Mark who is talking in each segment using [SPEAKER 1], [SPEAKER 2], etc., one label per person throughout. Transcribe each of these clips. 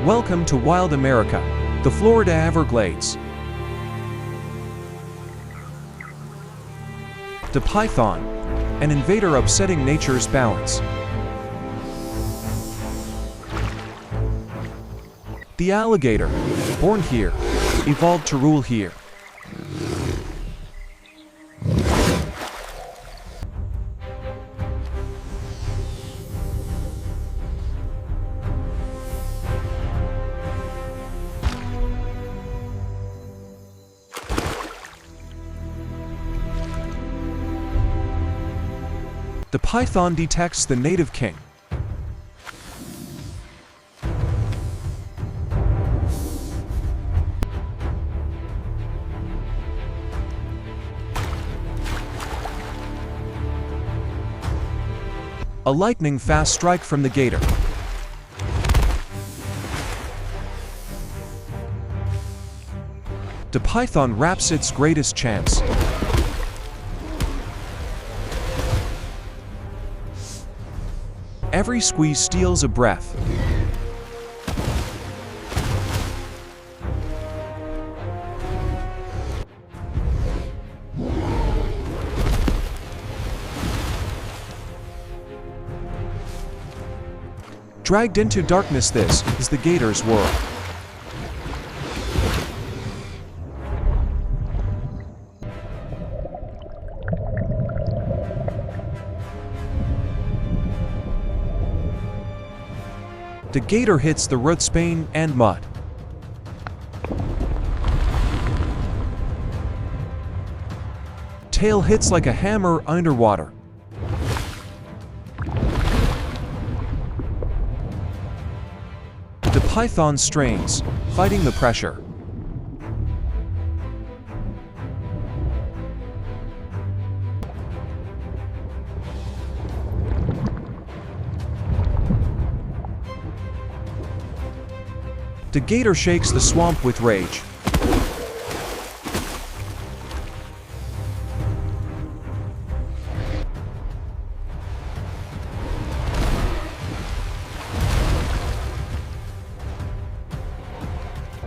[SPEAKER 1] Welcome to Wild America, the Florida Everglades. The python, an invader upsetting nature's balance. The alligator, born here, evolved to rule here. The python detects the native king. A lightning-fast strike from the gator. The python wraps its greatest chance. Every squeeze steals a breath. Dragged into darkness, this is the gator's world. The gator hits the roots, pain, and mud. Tail hits like a hammer underwater. The python strains, fighting the pressure. The gator shakes the swamp with rage.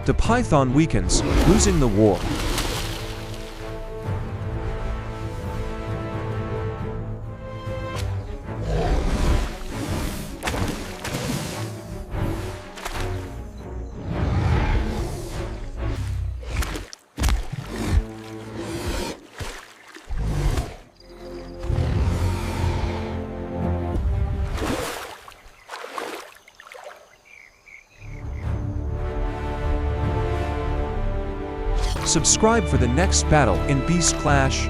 [SPEAKER 1] The python weakens, losing the war. Subscribe for the next battle in Beast Clash.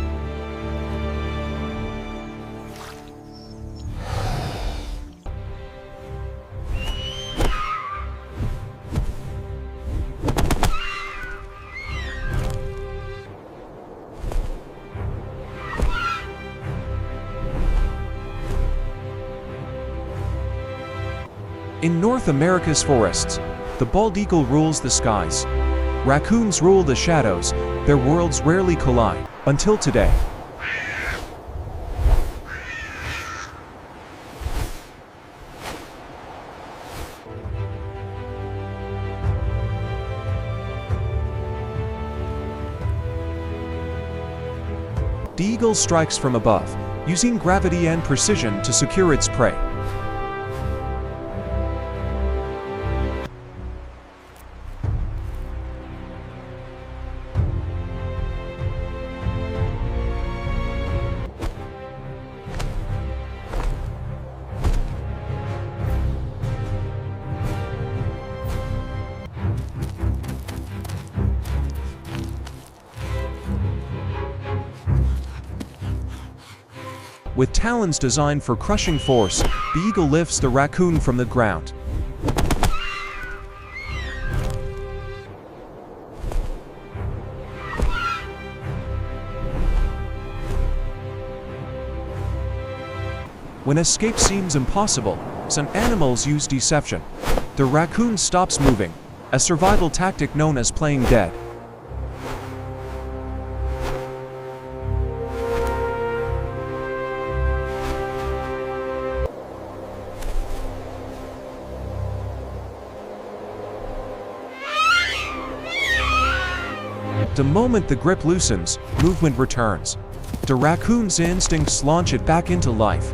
[SPEAKER 1] In North America's forests, the bald eagle rules the skies. Raccoons rule the shadows, their worlds rarely collide, until today. The eagle strikes from above, using gravity and precision to secure its prey. With talons designed for crushing force, the eagle lifts the raccoon from the ground. When escape seems impossible, some animals use deception. The raccoon stops moving, a survival tactic known as playing dead. The moment the grip loosens, movement returns. The raccoon's instincts launch it back into life.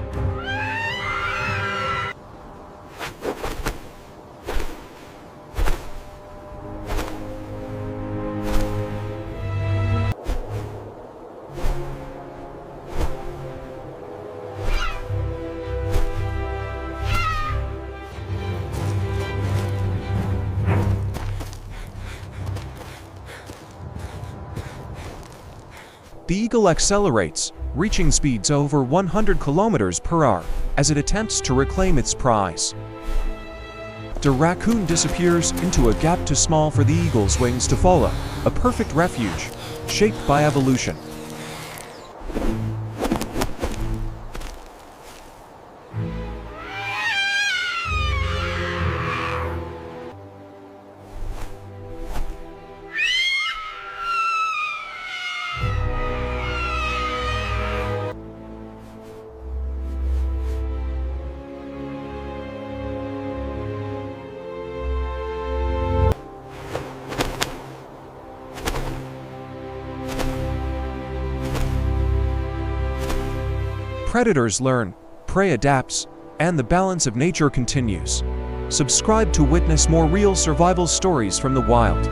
[SPEAKER 1] The eagle accelerates, reaching speeds over 100 kilometers per hour as it attempts to reclaim its prize. The raccoon disappears into a gap too small for the eagle's wings to follow, a perfect refuge, shaped by evolution. Predators learn, prey adapts, and the balance of nature continues. Subscribe to witness more real survival stories from the wild.